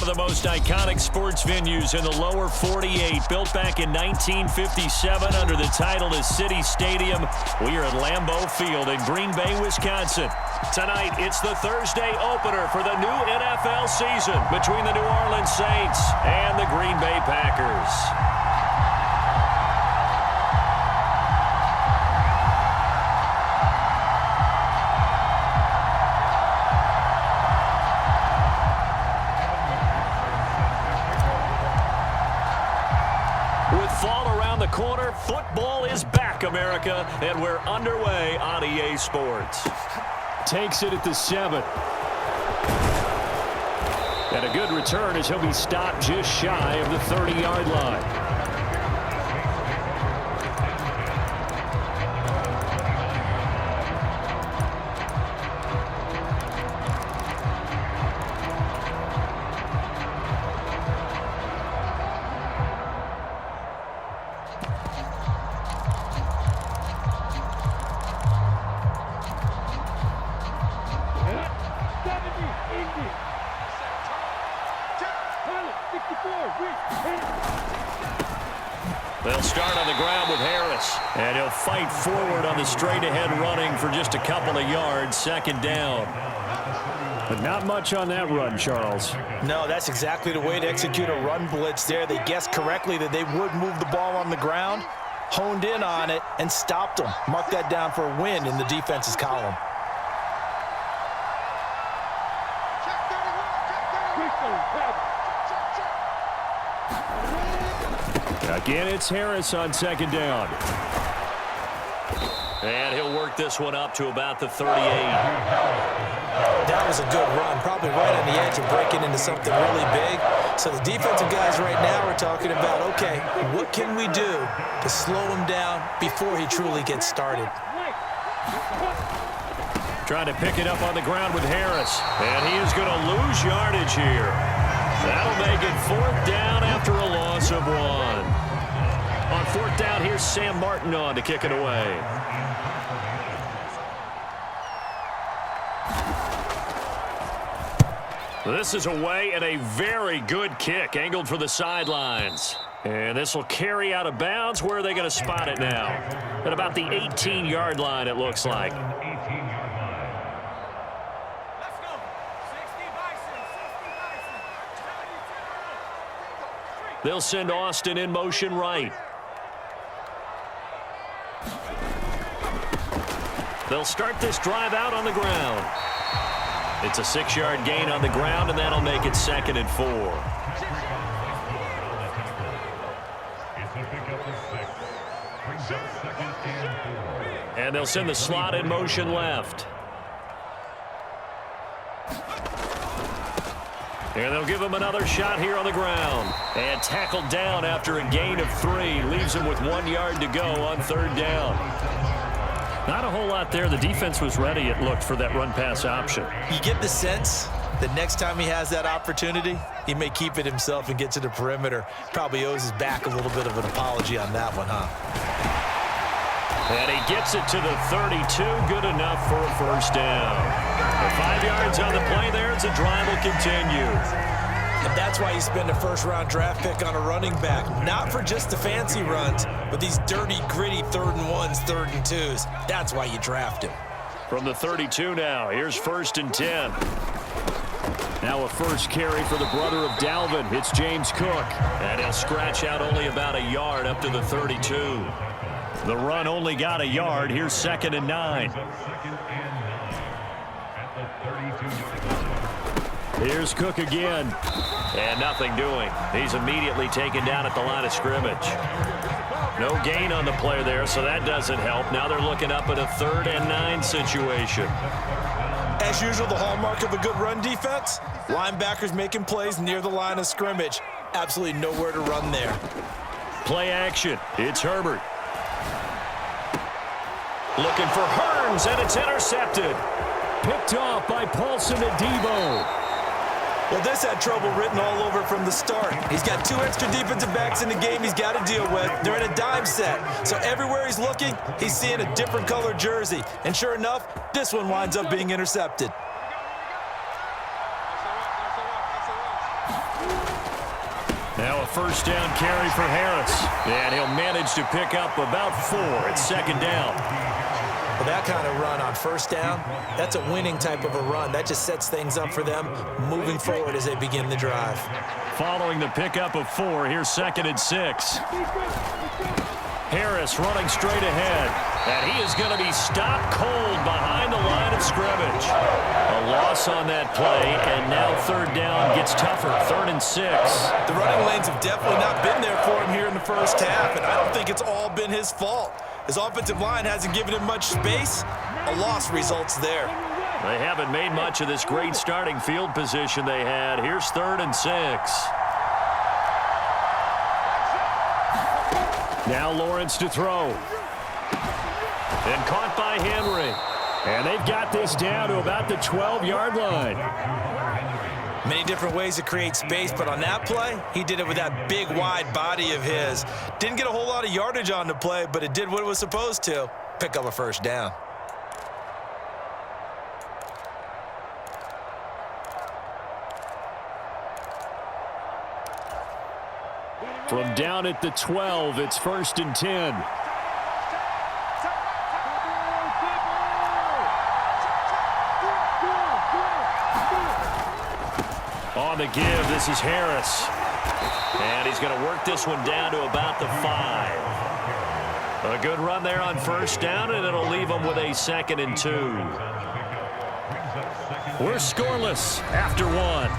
the most iconic sports venues in the lower 48, built back in 1957 under the title of City Stadium. We are at Lambeau Field in Green Bay, Wisconsin. Tonight, it's the Thursday opener for the new NFL season between the New Orleans Saints and the Green Bay Packers. Corner, football is back, America, and we're underway on EA Sports. Takes it at the 7. And a good return as he'll be stopped just shy of the 30-yard line. They'll start on the ground with Harris, and he'll fight forward on the straight-ahead running for just a couple of yards, second down. But not much on that run, Charles. No, that's exactly the way to execute a run blitz there. They guessed correctly that they would move the ball on the ground, honed in on it, and stopped them. Mark that down for a win in the defense's column. Again, it's Harris on second down. And he'll work this one up to about the 38. That was a good run, probably right on the edge of breaking into something really big. So the defensive guys right now are talking about, okay, what can we do to slow him down before he truly gets started? Trying to pick it up on the ground with Harris. And he is going to lose yardage here. That'll make it fourth down after a loss of 1. On fourth down, here's Sam Martin on to kick it away. This is away and a very good kick, angled for the sidelines. And this will carry out of bounds. Where are they going to spot it now? At about the 18-yard line, it looks like. They'll send Austin in motion right. They'll start this drive out on the ground. It's a 6-yard gain on the ground, and that'll make it 2nd and 4. And they'll send the slot in motion left. And they'll give him another shot here on the ground. And tackled down after a gain of 3. Leaves him with 1 yard to go on third down. Not a whole lot there. The defense was ready, it looked, for that run-pass option. You get the sense that next time he has that opportunity, he may keep it himself and get to the perimeter. Probably owes his back a little bit of an apology on that one, huh? And he gets it to the 32. Good enough for a first down. And 5 yards on the play there as the drive will continue. And that's why you spend a first-round draft pick on a running back. Not for just the fancy runs, but these dirty, gritty 3rd and 1s, 3rd and 2s. That's why you draft him. From the 32 now, here's 1st and 10. Now a first carry for the brother of Dalvin. It's James Cook. And he'll scratch out only about a yard up to the 32. The run only got a yard. Here's 2nd and 9. Here's Cook again. And nothing doing. He's immediately taken down at the line of scrimmage. No gain on the play there, so that doesn't help. Now they're looking up at a 3rd and 9 situation. As usual, the hallmark of a good run defense, linebackers making plays near the line of scrimmage. Absolutely nowhere to run there. Play action. It's Herbert. Looking for Hearns, and it's intercepted. Picked off by Paulson Adebo. Well, this had trouble written all over from the start. He's got 2 extra defensive backs in the game he's got to deal with. They're in a dime set. So everywhere he's looking, he's seeing a different color jersey. And sure enough, this one winds up being intercepted. Now a first down carry for Harris. And he'll manage to pick up about 4 at second down. Well, that kind of run on first down, that's a winning type of a run. That just sets things up for them moving forward as they begin the drive. Following the pickup of 4, here's second and 6. Harris running straight ahead. And he is going to be stopped cold behind the line of scrimmage. A loss on that play, and now third down gets tougher. 3rd and 6. The running lanes have definitely not been there for him here in the first half, and I don't think it's all been his fault. His offensive line hasn't given him much space. A loss results there. They haven't made much of this great starting field position they had. Here's 3rd and 6. Now Lawrence to throw. And caught by Henry. And they've got this down to about the 12-yard line. Many different ways to create space, but on that play, he did it with that big, wide body of his. Didn't get a whole lot of yardage on the play, but it did what it was supposed to. Pick up a first down. From down at the 12, it's 1st and 10. On the give, this is Harris. And he's going to work this one down to about the 5. A good run there on first down, and it'll leave them with a 2nd and 2. We're scoreless after 1.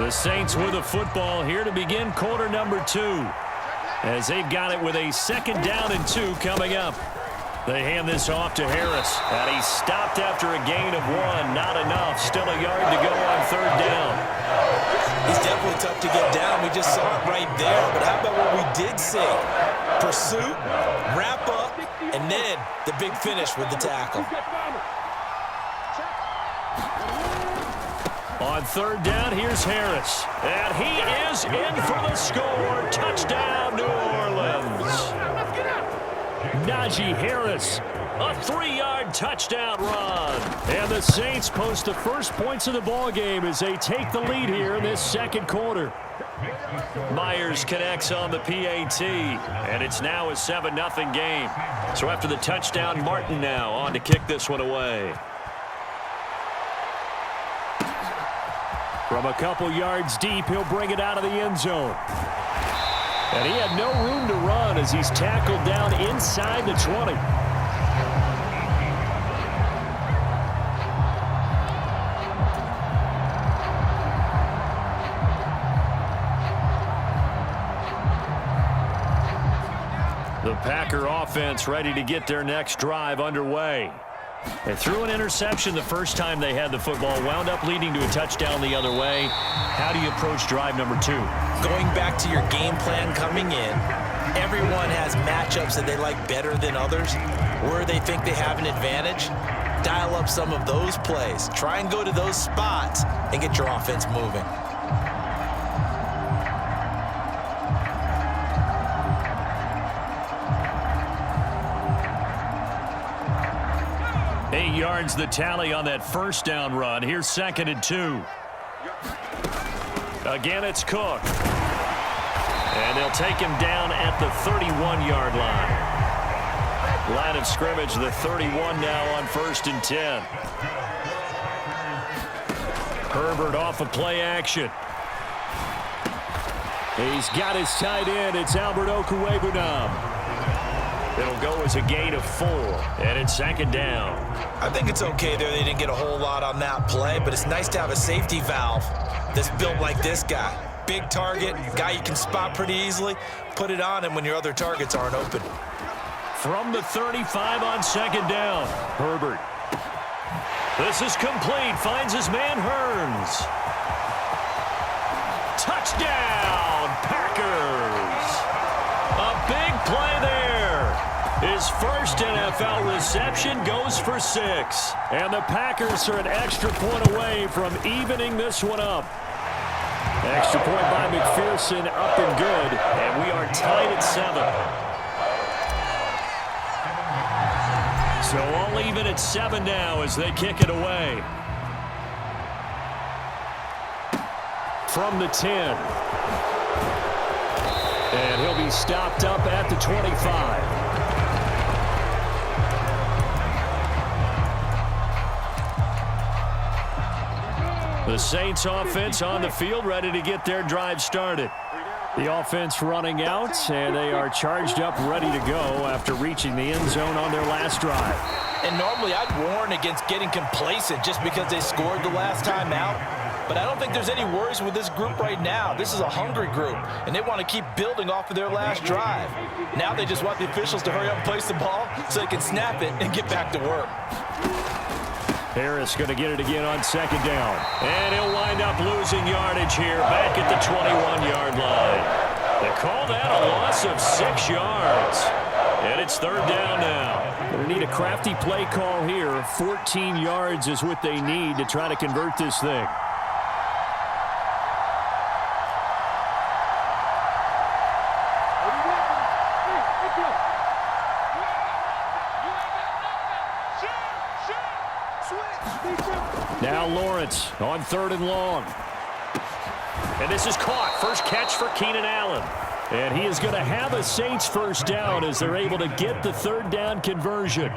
The Saints with a football here to begin quarter number 2. As they've got it with a 2nd down and 2 coming up. They hand this off to Harris. And he's stopped after a gain of 1. Not enough. Still a yard to go on 3rd down. He's definitely tough to get down. We just saw it right there. But how about what we did see? Pursuit, wrap up, and then the big finish with the tackle. On 3rd down, here's Harris. And he is in for the score. Touchdown, New Orleans. Najee Harris, a 3-yard touchdown run. And the Saints post the first points of the ball game as they take the lead here in this second quarter. Myers connects on the PAT, and it's now a 7-0 game. So after the touchdown, Martin now on to kick this one away. From a couple yards deep, he'll bring it out of the end zone. And he had no room to run as he's tackled down inside the 20. The Packer offense ready to get their next drive underway. They threw an interception the first time they had the football, wound up leading to a touchdown the other way. How do you approach drive number 2? Going back to your game plan coming in, everyone has matchups that they like better than others, where they think they have an advantage. Dial up some of those plays. Try and go to those spots and get your offense moving. Yards the tally on that first down run. Here's 2nd and 2. Again, it's Cook. And they'll take him down at the 31-yard line. Line of scrimmage, the 31 now on 1st and 10. Herbert off of play action. He's got his tight end. It's Albert Okwuegbunam. It'll go as a gain of 4, and it's 2nd down. I think it's okay there. They didn't get a whole lot on that play, but it's nice to have a safety valve that's built like this guy. Big target, guy you can spot pretty easily. Put it on him when your other targets aren't open. From the 35 on 2nd down, Herbert. This is complete. Finds his man Hearns. Touchdown, Packers. A big play there. His first NFL reception goes for 6. And the Packers are an extra point away from evening this one up. Extra point by McPherson, up and good. And we are tied at 7. So all even at 7 now as they kick it away. from the 10. And he'll be stopped up at the 25. The Saints offense on the field, ready to get their drive started. The offense running out, and they are charged up, ready to go after reaching the end zone on their last drive. And normally I'd warn against getting complacent just because they scored the last time out. But I don't think there's any worries with this group right now. This is a hungry group, and they want to keep building off of their last drive. Now they just want the officials to hurry up and place the ball so they can snap it and get back to work. Harris going to get it again on second down. And he'll wind up losing yardage here back at the 21-yard line. They call that a loss of 6 yards. And it's third down now. They need a crafty play call here. 14 yards is what they need to try to convert this thing. Now Lawrence on third and long. And this is caught. First catch for Keenan Allen. And he is going to have a Saints first down as they're able to get the third down conversion.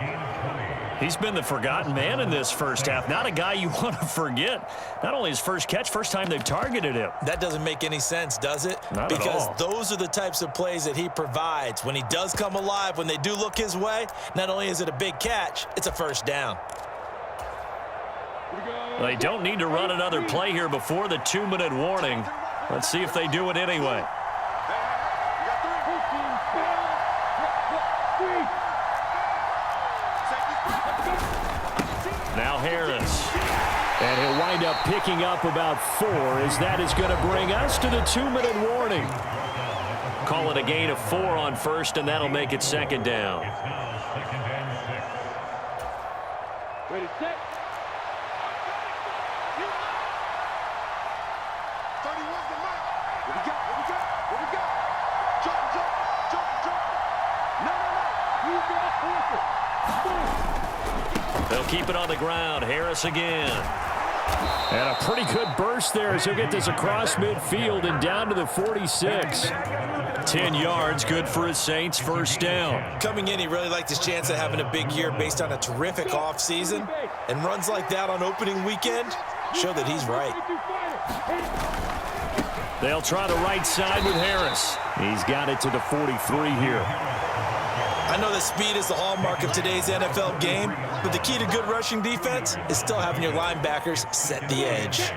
He's been the forgotten man in this first half. Not a guy you want to forget. Not only his first catch, first time they've targeted him. That doesn't make any sense, does it? Not because at all. Those are the types of plays that he provides. When he does come alive, when they do look his way, not only is it a big catch, it's a first down. They don't need to run another play here before the 2-minute warning. Let's see if they do it anyway. Now Harris. And he'll wind up picking up about 4 as that is going to bring us to the 2-minute warning. Call it a gain of 4 on first, and that'll make it second down. Ready, set. 31's the mark. What we got? What we got? What we got? Jump, jump, jump, jump. No. Use that force. They'll keep it on the ground. Harris again. And a pretty good burst there as he'll get this across midfield and down to the 46. 10 yards, good for his Saints, first down. Coming in, he really liked his chance of having a big year based on a terrific offseason. And runs like that on opening weekend show that he's right. They'll try the right side with Harris. He's got it to the 43 here. I know that speed is the hallmark of today's NFL game, but the key to good rushing defense is still having your linebackers set the edge.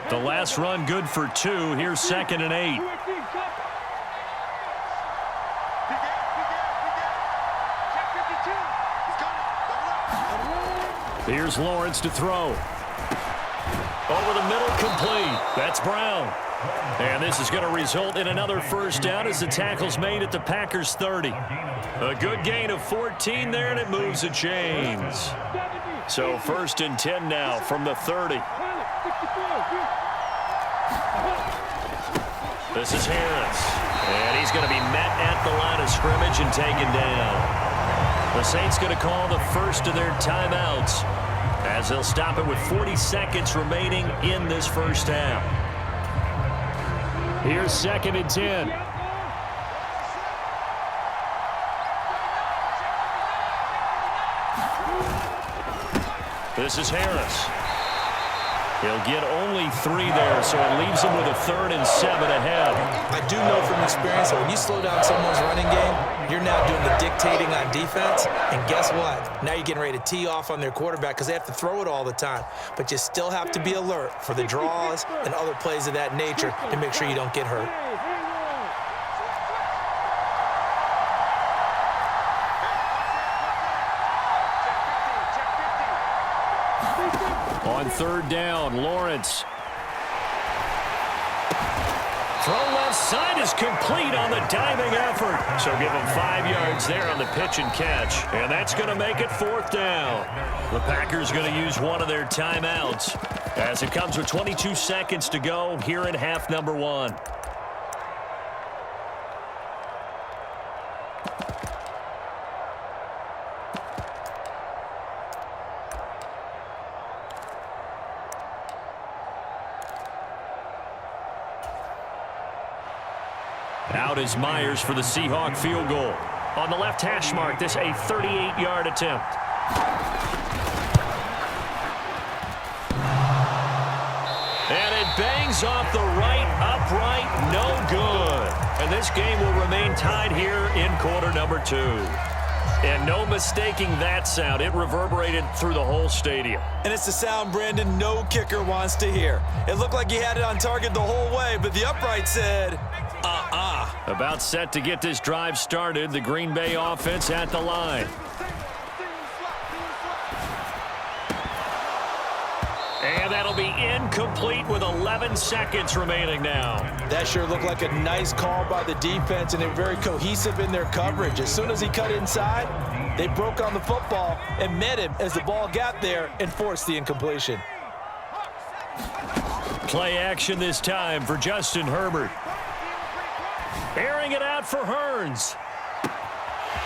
The last run good for 2. Here's second and 8. Here's Lawrence to throw. Over the middle, complete. That's Brown. And this is going to result in another first down as the tackle's made at the Packers' 30. A good gain of 14 there, and it moves the chains. So first and 10 now from the 30. This is Harris. And he's going to be met at the line of scrimmage and taken down. The Saints going to call the first of their timeouts as they'll stop it with 40 seconds remaining in this first half. Here's second and 10. This is Harris. He'll get only 3 there, so it leaves him with a 3rd and 7 ahead. I do know from experience that when you slow down someone's running game, you're now doing the dictating on defense. And guess what? Now you're getting ready to tee off on their quarterback because they have to throw it all the time. But you still have to be alert for the draws and other plays of that nature to make sure you don't get hurt. On third down, Lawrence. Throw left side is complete on the diving effort. So give him 5 yards there on the pitch and catch. And that's going to make it fourth down. The Packers going to use one of their timeouts as it comes with 22 seconds to go here in half number 1. Out is Myers for the Seahawk field goal. On the left hash mark, this a 38-yard attempt. And it bangs off the right upright, no good. And this game will remain tied here in quarter number 2. And no mistaking that sound. It reverberated through the whole stadium. And it's the sound, Brandon, no kicker wants to hear. It looked like he had it on target the whole way, but the upright said, About set to get this drive started. The Green Bay offense at the line. And that'll be incomplete with 11 seconds remaining now. That sure looked like a nice call by the defense, and they're very cohesive in their coverage. As soon as he cut inside, they broke on the football and met him as the ball got there and forced the incompletion. Play action this time for Justin Herbert. Airing it out for Hearns.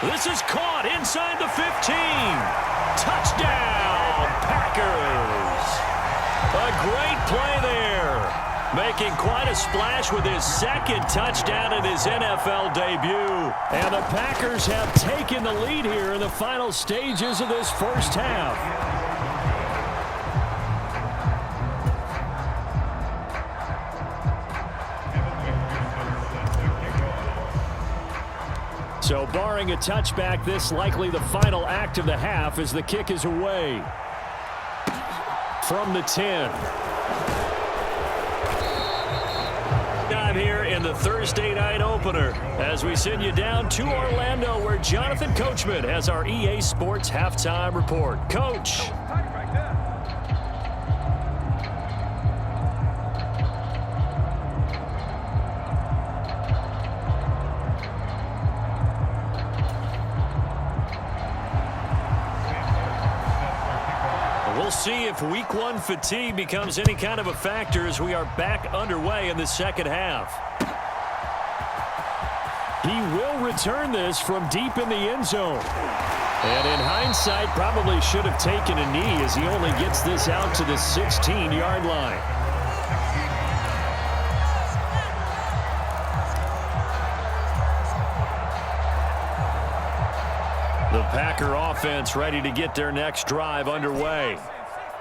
This is caught inside the 15. Touchdown, Packers. A great play there. Making quite a splash with his second touchdown in his NFL debut. And the Packers have taken the lead here in the final stages of this first half. So barring a touchback, this likely the final act of the half as the kick is away. From the 10. Time here in the Thursday night opener as we send you down to Orlando where Jonathan Coachman has our EA Sports halftime report. Coach. We'll see if week 1 fatigue becomes any kind of a factor as we are back underway in the second half. He will return this from deep in the end zone. And in hindsight, probably should have taken a knee as he only gets this out to the 16-yard line. The Packer offense ready to get their next drive underway.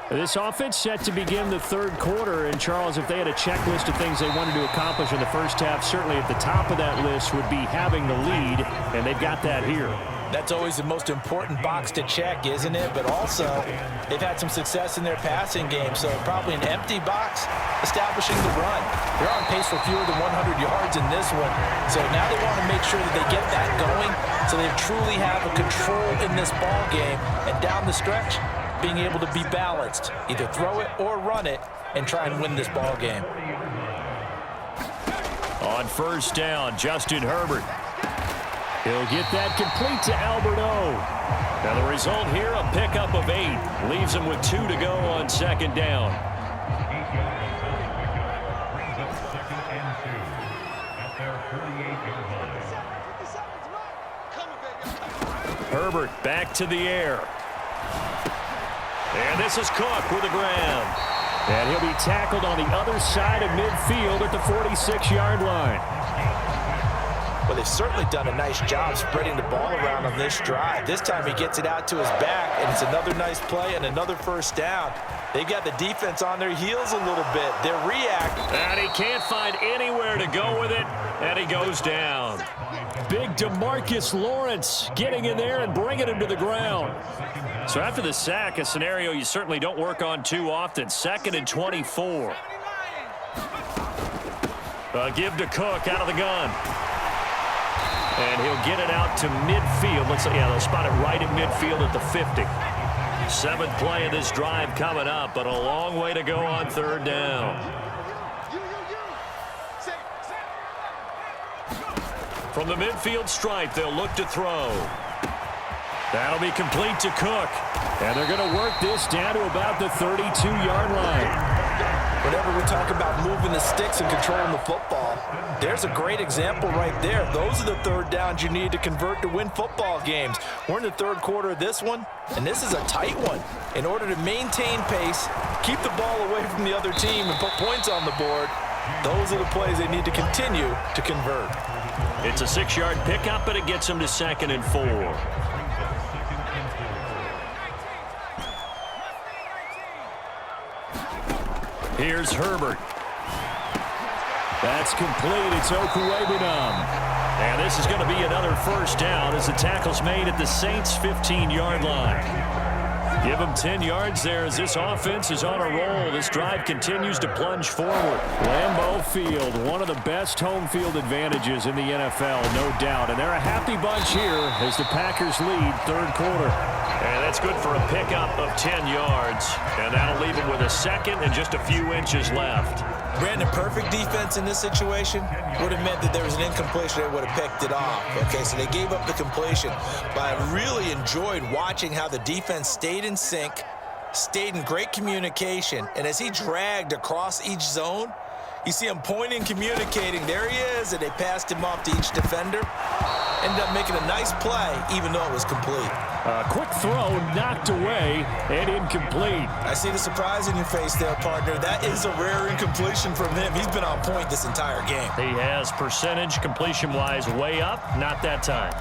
This offense set to begin the third quarter. And, Charles, if they had a checklist of things they wanted to accomplish in the first half, certainly at the top of that list would be having the lead, and they've got that here. That's always the most important box to check, isn't it? But also, they've had some success in their passing game, so probably an empty box establishing the run. They're on pace for fewer than 100 yards in this one, so now they want to make sure that they get that going so they truly have a control in this ball game, and down the stretch, being able to be balanced, either throw it or run it, and try and win this ball game. On first down, Justin Herbert. He'll get that complete to Albert O. Now the result here, a pickup of 8. Leaves him with 2 to go on second down. Herbert back to the air. And this is Cook with the grab. And he'll be tackled on the other side of midfield at the 46-yard line. Well, they've certainly done a nice job spreading the ball around on this drive. This time he gets it out to his back, and it's another nice play and another first down. They've got the defense on their heels a little bit. They're reacting. And he can't find anywhere to go with it, and he goes down. Big DeMarcus Lawrence getting in there and bringing him to the ground. So after the sack, a scenario you certainly don't work on too often. 2nd and 24. Give to Cook out of the gun. And he'll get it out to midfield. Looks like, yeah, they'll spot it right at midfield at the 50. 7th play of this drive coming up, but a long way to go on third down. From the midfield stripe, they'll look to throw. That'll be complete to Cook. And they're going to work this down to about the 32-yard line. Whenever we talk about moving the sticks and controlling the football, there's a great example right there. Those are the third downs you need to convert to win football games. We're in the third quarter of this one, and this is a tight one. In order to maintain pace, keep the ball away from the other team, and put points on the board, Those are the plays they need to continue to convert. It's a 6-yard pickup, and it gets them to 2nd and 4. Here's Herbert. That's complete. It's Okuwebunam. And this is going to be another first down as the tackle's made at the Saints' 15-yard line. Give them 10 yards there as this offense is on a roll. This drive continues to plunge forward. Lambeau Field, one of the best home field advantages in the NFL, no doubt. And they're a happy bunch here as the Packers lead 3rd quarter. And that's good for a pickup of 10 yards. And that'll leave them with a 2nd and just a few inches left. Brandon, perfect defense in this situation would have meant that there was an incompletion. They would have picked it off. Okay, so they gave up the completion. But I really enjoyed watching how the defense stayed in sync, stayed in great communication, and as he dragged across each zone, you see him pointing, communicating. There he is, and they passed him off to each defender. Ended up making a nice play, even though it was complete. A quick throw knocked away and incomplete. I see the surprise in your face there, partner. That is a rare incompletion from him. He's been on point this entire game. He has percentage completion-wise way up, not that time.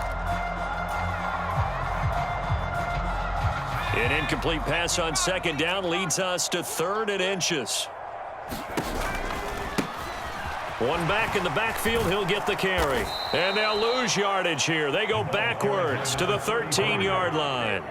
An incomplete pass on 2nd down leads us to 3rd and inches. One back in the backfield, he'll get the carry. And they'll lose yardage here. They go backwards to the 13-yard line.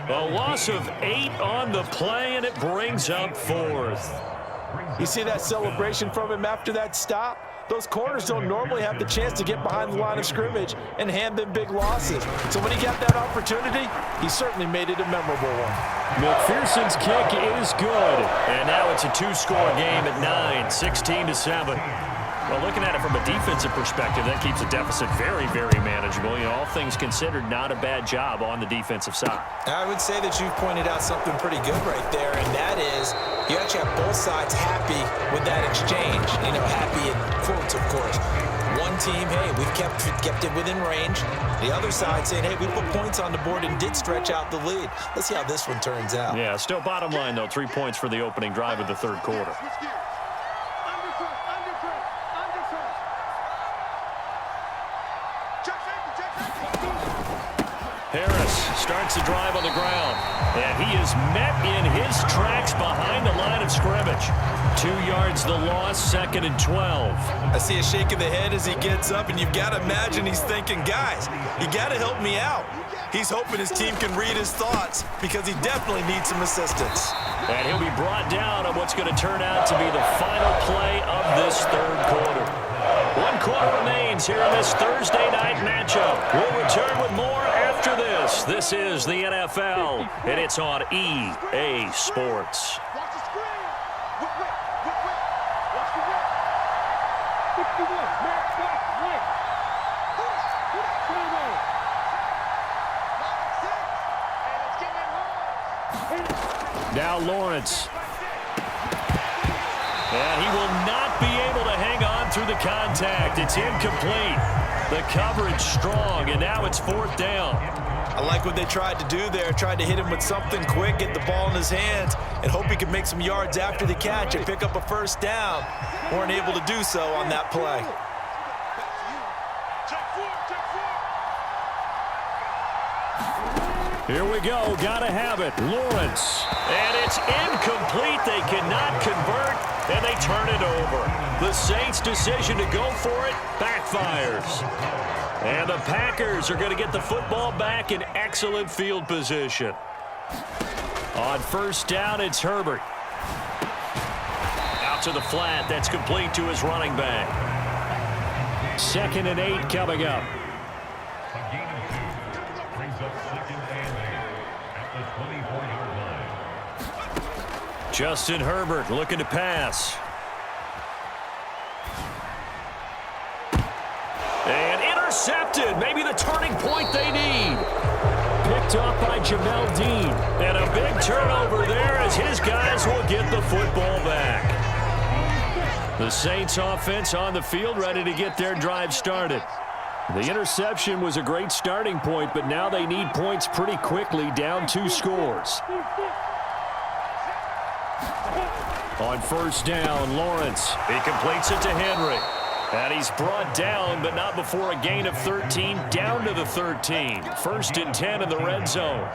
A loss of 8 on the play, and it brings up 4th. You see that celebration from him after that stop? Those corners don't normally have the chance to get behind the line of scrimmage and hand them big losses. So when he got that opportunity, he certainly made it a memorable one. McPherson's kick is good. And now it's a 2-score game at 9, 16-7. Well, looking at it from a defensive perspective, that keeps the deficit very, very manageable. You know, all things considered, not a bad job on the defensive side. I would say that you've pointed out something pretty good right there, and that is you actually have both sides happy with that exchange. You know, happy in quotes, of course. One team, hey, we've kept it within range. The other side saying, hey, we put points on the board and did stretch out the lead. Let's see how this one turns out. Yeah, still bottom line, though, 3 points for the opening drive of the 3rd quarter. Harris starts the drive on the ground, and he is met in his tracks behind the line of scrimmage. 2 yards the loss, 2nd and 12. I see a shake of the head as he gets up, and you've got to imagine he's thinking, guys, you got to help me out. He's hoping his team can read his thoughts because he definitely needs some assistance. And he'll be brought down on what's going to turn out to be the final play of this 3rd quarter. 1 quarter remains here in this Thursday night matchup. We'll return with more after this. This is the NFL, and it's on EA Sports. Watch the screen. Whip. Watch the whip. 61. Mark back. White. Now Lawrence. And he will not be able to hang on through the contact. It's incomplete. The coverage strong, and now it's 4th down. I like what they tried to do there. Tried to hit him with something quick, get the ball in his hands, and hope he could make some yards after the catch and pick up a 1st down. Weren't able to do so on that play. Here we go. Got to have it. Lawrence. And it's incomplete. They cannot convert, and they turn it over. The Saints' decision to go for it backfires. And the Packers are going to get the football back in excellent field position. On 1st down, it's Herbert. Out to the flat. That's complete to his running back. 2nd and 8 coming up. Justin Herbert looking to pass. And intercepted. Maybe the turning point they need. Picked up by Jamel Dean. And a big turnover there as his guys will get the football back. The Saints offense on the field ready to get their drive started. The interception was a great starting point, but now they need points pretty quickly, down 2 scores. On first down, Lawrence. He completes it to Henry. And he's brought down, but not before a gain of 13, down to the 13. First and 10 in the red zone.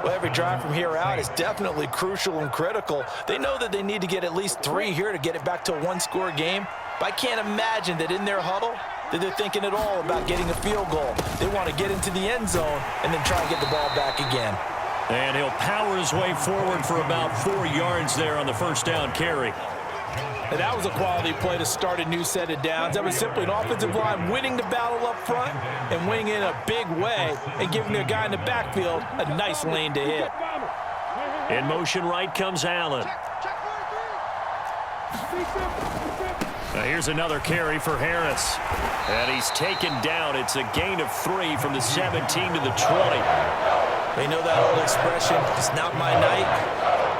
Well, every drive from here out is definitely crucial and critical. They know that they need to get at least 3 here to get it back to a one-score game. But I can't imagine that in their huddle that they're thinking at all about getting a field goal. They want to get into the end zone and then try and get the ball back again. And he'll power his way forward for about 4 yards there on the first down carry. And that was a quality play to start a new set of downs. That was simply an offensive line winning the battle up front and winning in a big way and giving their guy in the backfield a nice lane to hit. In motion right comes Allen. Now here's another carry for Harris. And he's taken down. It's a gain of 3 from the 17 to the 20. They know that old expression, it's not my night.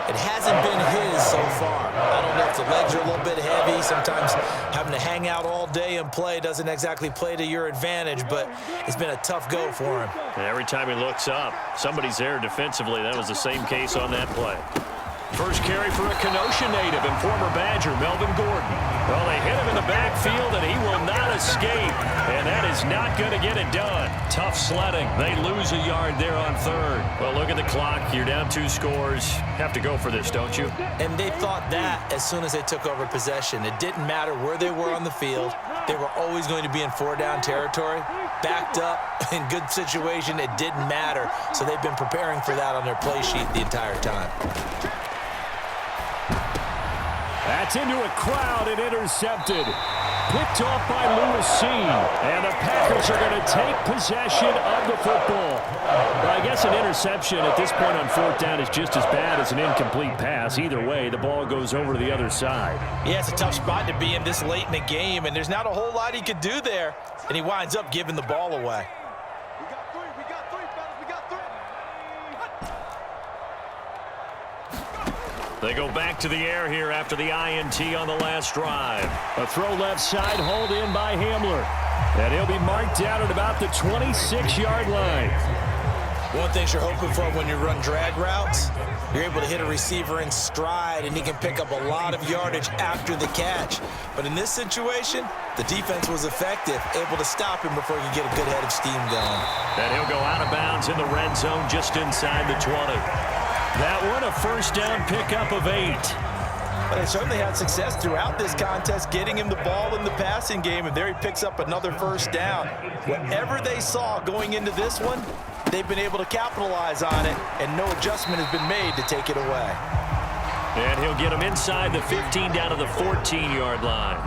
It hasn't been his so far. I don't know if the legs are a little bit heavy. Sometimes having to hang out all day and play doesn't exactly play to your advantage, but it's been a tough go for him. And every time he looks up, somebody's there defensively. That was the same case on that play. First carry for a Kenosha native and former Badger, Melvin Gordon. Well, they hit him in the backfield, and he will not escape. And that is not going to get it done. Tough sledding. They lose a yard there on third. Well, look at the clock. You're down 2 scores. Have to go for this, don't you? And they thought that as soon as they took over possession. It didn't matter where they were on the field. They were always going to be in 4-down territory. Backed up, in good situation, it didn't matter. So they've been preparing for that on their play sheet the entire time. That's into a crowd and intercepted. Picked off by Seazn. And the Packers are going to take possession of the football. Well, I guess an interception at this point on 4th down is just as bad as an incomplete pass. Either way, the ball goes over to the other side. Yeah, it's a tough spot to be in this late in the game, and there's not a whole lot he could do there. And he winds up giving the ball away. We got 3, fellas, we got 3. They go back to the air here after the INT on the last drive. A throw left side, hauled in by Hamler. And he'll be marked down at about the 26-yard line. One thing you're hoping for when you run drag routes, you're able to hit a receiver in stride, and he can pick up a lot of yardage after the catch. But in this situation, the defense was effective, able to stop him before he could get a good head of steam going. And he'll go out of bounds in the red zone just inside the 20. That one, a first down pickup of 8. But they certainly had success throughout this contest, getting him the ball in the passing game, and there he picks up another first down. Whatever they saw going into this one, they've been able to capitalize on it, and no adjustment has been made to take it away. And he'll get him inside the 15 down to the 14-yard line.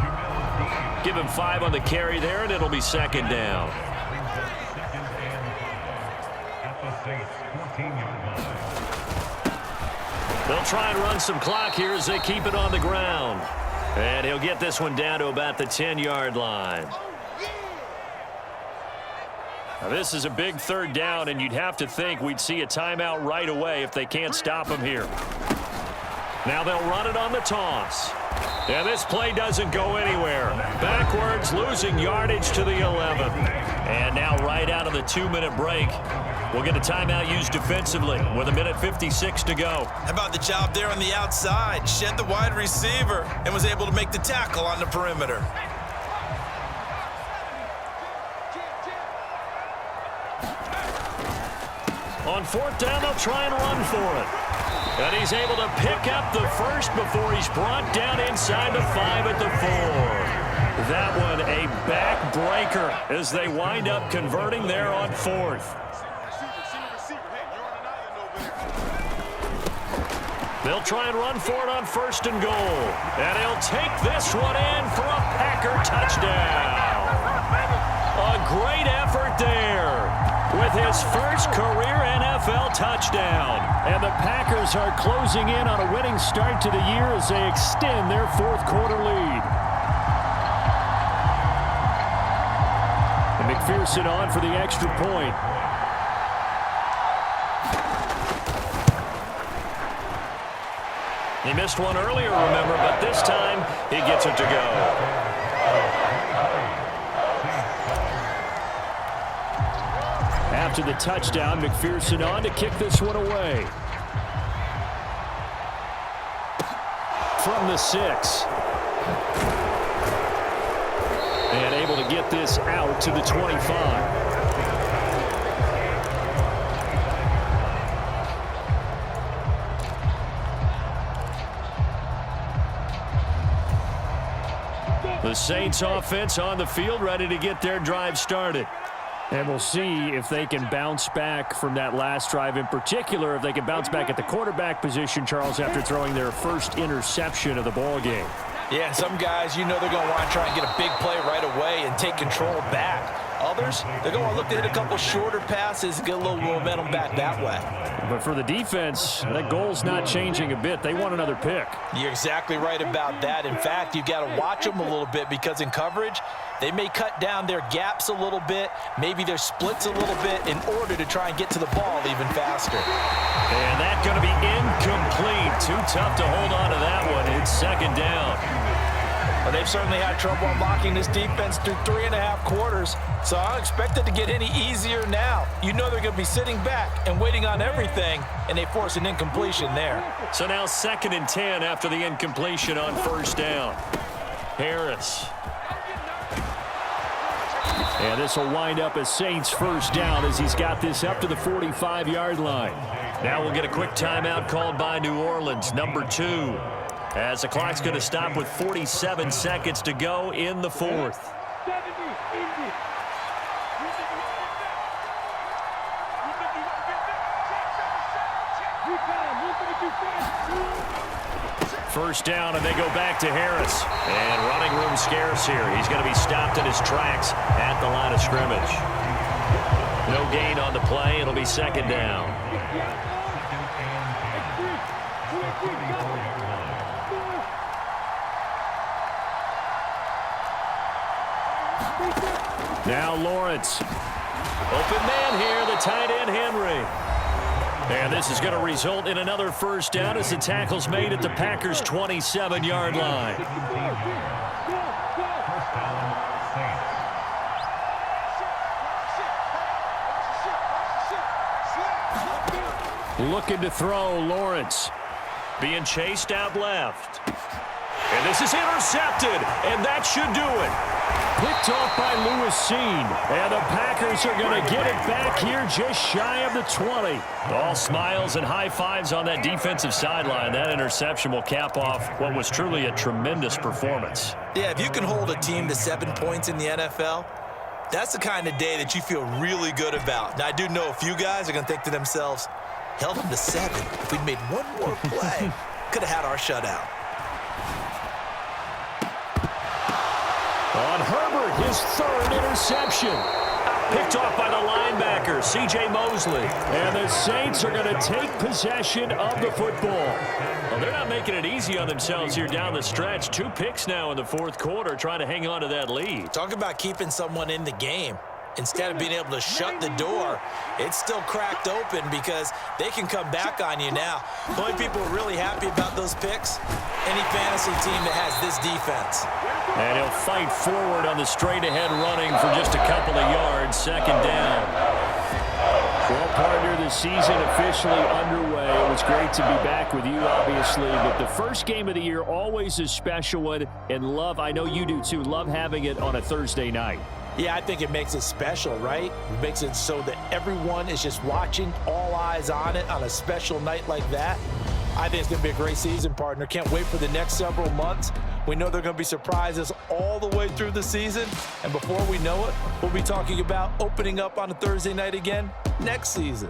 Give him 5 on the carry there, and it'll be second down. They'll try and run some clock here as they keep it on the ground. And he'll get this one down to about the 10-yard line. Now, this is a big 3rd down, and you'd have to think we'd see a timeout right away if they can't stop him here. Now they'll run it on the toss. And this play doesn't go anywhere. Backwards, losing yardage to the 11. And now right out of the 2-minute break, we'll get a timeout used defensively with 1:56 to go. How about the job there on the outside? Shed the wide receiver and was able to make the tackle on the perimeter. On 4th down, they'll try and run for it. And he's able to pick up the first before he's brought down inside the 5 at the 4. That one a backbreaker as they wind up converting there on 4th. They'll try and run for it on 1st and goal. And he'll take this one in for a Packer touchdown. A great effort there with his first career NFL touchdown. And the Packers are closing in on a winning start to the year as they extend their 4th quarter lead. And McPherson on for the extra point. He missed one earlier, remember, but this time he gets it to go. After the touchdown, McPherson on to kick this one away. from the 6. And able to get this out to the 25. The Saints offense on the field, ready to get their drive started. And we'll see if they can bounce back from that last drive, in particular, if they can bounce back at the quarterback position, Charles, after throwing their first interception of the ball game. Yeah, some guys, you know they're going to want to try and get a big play right away and take control back. Others, they're going to look to hit a couple shorter passes and get a little momentum back that way. But for the defense, that goal's not changing a bit. They want another pick. You're exactly right about that. In fact, you've got to watch them a little bit because in coverage, they may cut down their gaps a little bit, maybe their splits a little bit in order to try and get to the ball even faster. And that's going to be incomplete. Too tough to hold on to that one. It's second down. Well, they've certainly had trouble unlocking this defense through 3.5 quarters, so I don't expect it to get any easier now. You know they're going to be sitting back and waiting on everything, and they force an incompletion there. So now 2nd and 10 after the incompletion on first down. Harris. And this will wind up a Saints first down as he's got this up to the 45-yard line. Now we'll get a quick timeout called by New Orleans, number 2. As the clock's going to stop with 47 seconds to go in the 4th. First down, and they go back to Harris. And running room scarce here. He's going to be stopped in his tracks at the line of scrimmage. No gain on the play. It'll be second down. Now Lawrence. Open man here, the tight end Henry. And this is going to result in another first down as the tackle's made at the Packers' 27-yard line. Looking to throw, Lawrence. Being chased out left. And this is intercepted, and that should do it. Picked off by Seazn, and the Packers are going to get it back here just shy of the 20. All smiles and high fives on that defensive sideline. That interception will cap off what was truly a tremendous performance. Yeah, if you can hold a team to 7 points in the NFL, that's the kind of day that you feel really good about. Now, I do know a few guys are going to think to themselves, held them to 7. If we'd made one more play, could have had our shutout. On Herbert, his 3rd interception. Picked off by the linebacker, C.J. Mosley. And the Saints are going to take possession of the football. Well, they're not making it easy on themselves here down the stretch. 2 picks now in the 4th quarter, trying to hang on to that lead. Talk about keeping someone in the game. Instead of being able to shut the door, it's still cracked open because they can come back on you now. The only people really happy about those picks, any fantasy team that has this defense. And he'll fight forward on the straight-ahead running for just a couple of yards. Second down. Well, partner, the season officially underway. It was great to be back with you, obviously. But the first game of the year, always a special one. And love, I know you do too, love having it on a Thursday night. Yeah, I think it makes it special, right? It makes it so that everyone is just watching, all eyes on it on a special night like that. I think it's going to be a great season, partner. Can't wait for the next several months. We know there are going to be surprises all the way through the season. And before we know it, we'll be talking about opening up on a Thursday night again next season.